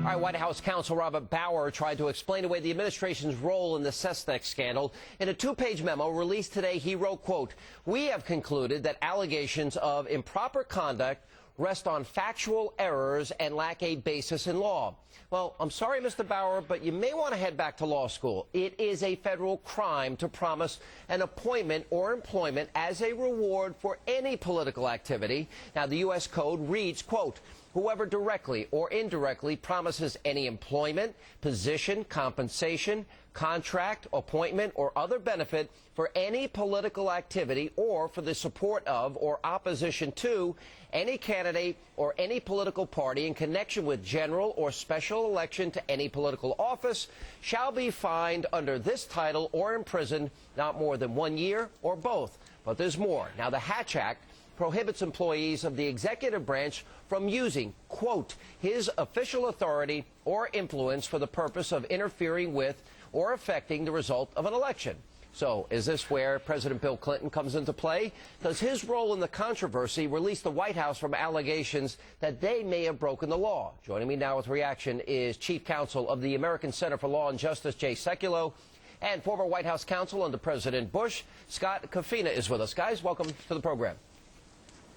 All right, White House counsel Robert Bauer tried to explain away the administration's role in the Sestak scandal. In a two-page memo released today, he wrote, quote, "We have concluded that allegations of improper conduct rest on factual errors and lack a basis in law." Well, I'm sorry, Mr. Bauer, but you may want to head back to law school. It is a federal crime to promise an appointment or employment as a reward for any political activity. Now, the U.S. Code reads, quote, "Whoever directly or indirectly promises any employment, position, compensation, contract, appointment, or other benefit for any political activity or for the support of or opposition to any candidate or any political party in connection with general or special election to any political office shall be fined under this title or imprisoned not more than 1 year or both." But there's more. Now, the Hatch Act prohibits employees of the executive branch from using, quote, "his official authority or influence for the purpose of interfering with or affecting the result of an election." So is this where President Bill Clinton comes into play? Does his role in the controversy release the White House from allegations that they may have broken the law? Joining me now with reaction is Chief Counsel of the American Center for Law and Justice, Jay Sekulow, and former White House counsel under President Bush, Scott Kofina, is with us. Guys, welcome to the program.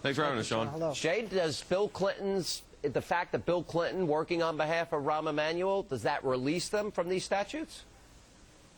Thanks for having us, Sean. Hello. Jay, does the fact that Bill Clinton working on behalf of Rahm Emanuel, does that release them from these statutes?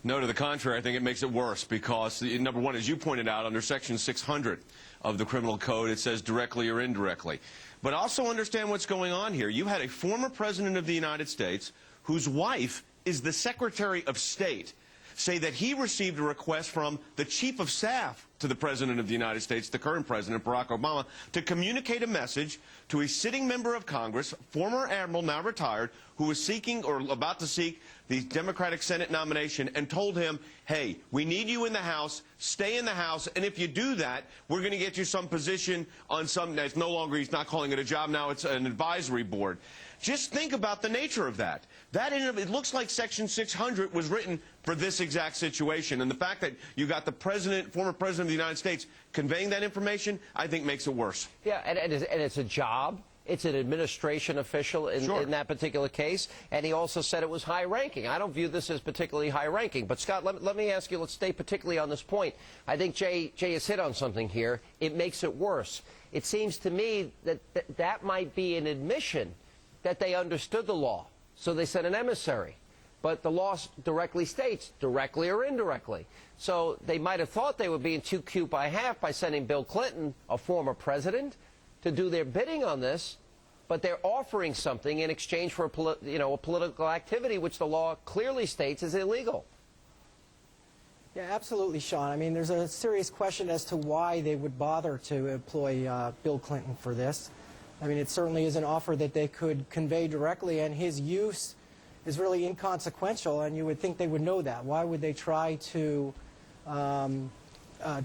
No, to the contrary, I think it makes it worse because, number one, as you pointed out, under Section 600 of the Criminal Code, it says directly or indirectly. But also understand what's going on here. You had a former president of the United States whose wife is the Secretary of State say that he received a request from the Chief of Staff to the President of the United States, the current President, Barack Obama, to communicate a message to a sitting member of Congress, former admiral, now retired, who was seeking or about to seek the Democratic Senate nomination, and told him, hey, we need you in the House, stay in the House, and if you do that, we're going to get you some position on some, it's no longer, he's not calling it a job now, it's an advisory board. Just think about the nature of that. It looks like Section 600 was written for this exact situation, and the fact that you got the president, former president of the United States, conveying that information, I think makes it worse. Yeah, and it's a job. It's an administration official in that particular case, and he also said it was high-ranking. I don't view this as particularly high-ranking. But, Scott, let me ask you, let's stay particularly on this point. I think Jay has hit on something here. It makes it worse. It seems to me that that might be an admission that they understood the law, so they sent an emissary. But the law directly states, directly or indirectly. So they might have thought they were being too cute by half by sending Bill Clinton, a former president, to do their bidding on this, but they're offering something in exchange for a political activity which the law clearly states is illegal. Yeah, absolutely, Sean. I mean, there's a serious question as to why they would bother to employ Bill Clinton for this. I mean, it certainly is an offer that they could convey directly, and his use is really inconsequential, and you would think they would know that. Why would they try to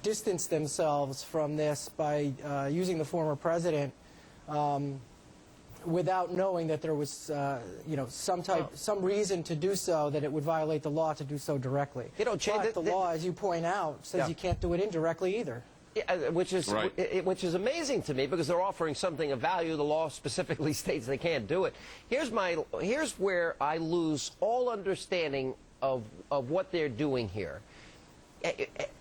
distance themselves from this by using the former president without knowing that there was, some reason to do so, that it would violate the law to do so directly? But the law, as you point out, says you can't do it indirectly either. Yeah, which is amazing to me, because they're offering something of value. The law specifically states they can't do it. Here's where I lose all understanding of what they're doing here.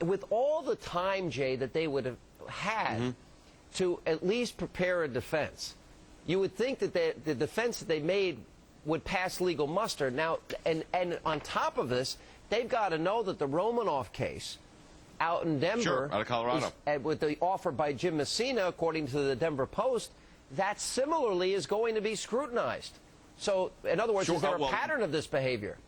With all the time, Jay, that they would have had to at least prepare a defense, you would think that the defense that they made would pass legal muster. Now, and on top of this, they've got to know that the Romanoff case out in Denver, out of Colorado, with the offer by Jim Messina, according to the Denver Post, that similarly is going to be scrutinized. So, in other words, is there a pattern of this behavior?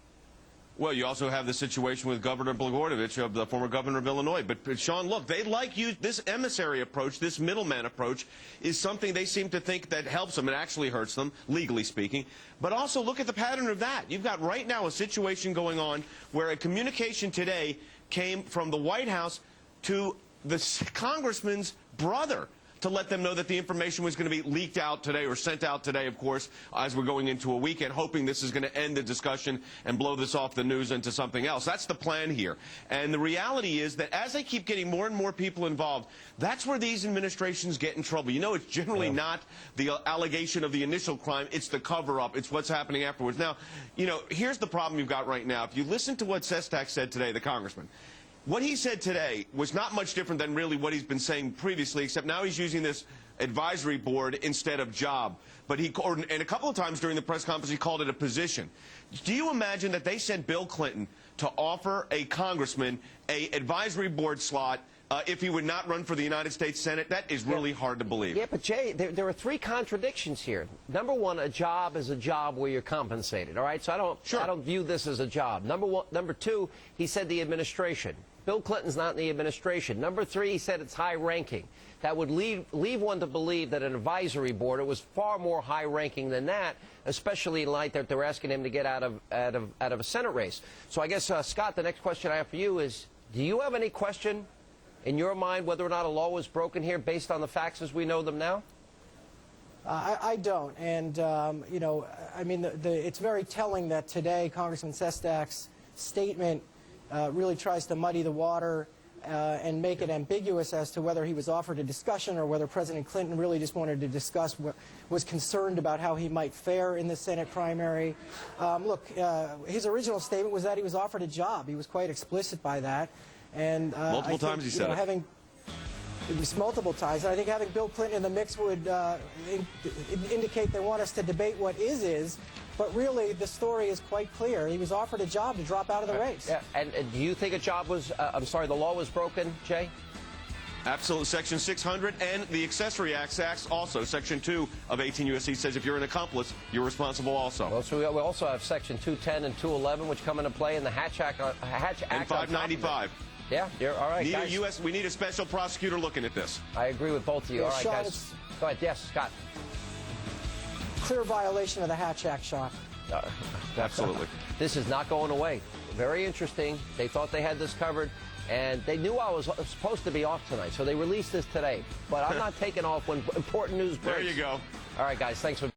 Well, you also have the situation with Governor Blagojevich, of the former governor of Illinois. But Sean, look, they like you. This emissary approach, this middleman approach, is something they seem to think that helps them. It actually hurts them, legally speaking. But also look at the pattern of that. You've got right now a situation going on where a communication today came from the White House to the congressman's brother. to let them know that the information was going to be leaked out today or sent out today, of course, as we're going into a weekend, hoping this is going to end the discussion and blow this off the news into something else. That's the plan here. And the reality is that as they keep getting more and more people involved, that's where these administrations get in trouble. You know, it's generally not the allegation of the initial crime. It's the cover-up. It's what's happening afterwards. Now, you know, here's the problem you've got right now. If you listen to what Sestak said today, the congressman, what he said today was not much different than really what he's been saying previously, except now he's using this advisory board instead of job. But and a couple of times during the press conference, he called it a position. Do you imagine that they sent Bill Clinton to offer a congressman a advisory board slot if he would not run for the United States Senate? That is really hard to believe. Yeah, but Jay, there are three contradictions here. Number one, a job is a job where you're compensated. All right, so I don't view this as a job. Number two, he said the administration. Bill Clinton's not in the administration. Number three, he said it's high ranking. That would leave one to believe that an advisory board, it was far more high ranking than that, especially in light that they're asking him to get out of a Senate race. So I guess, Scott, the next question I have for you is, do you have any question in your mind whether or not a law was broken here based on the facts as we know them now? I don't. And, you know, I mean, it's very telling that today Congressman Sestak's statement really tries to muddy the water and make it ambiguous as to whether he was offered a discussion or whether President Clinton really just wanted to discuss, was concerned about how he might fare in the Senate primary. Look, his original statement was that he was offered a job. He was quite explicit by that. And multiple times he said it. It was multiple times. And I think having Bill Clinton in the mix would indicate they want us to debate what is. But really, the story is quite clear. He was offered a job to drop out of the race. Yeah. And do you think a job was, the law was broken, Jay? Absolutely. Section 600 and the Accessory Acts also. Section 2 of 18 U.S.C. says if you're an accomplice, you're responsible also. Well, so we also have Section 210 and 211, which come into play in the Hatch Act. And 595. Yeah, you're all right, guys. We need a special prosecutor looking at this. I agree with both of you. Yeah, all right, Sean, guys. Go ahead. Yes, Scott. Clear violation of the Hatch Act, Sean. Absolutely. This is not going away. Very interesting. They thought they had this covered, and they knew I was supposed to be off tonight, so they released this today. But I'm not taking off when important news breaks. There you go. All right, guys. Thanks for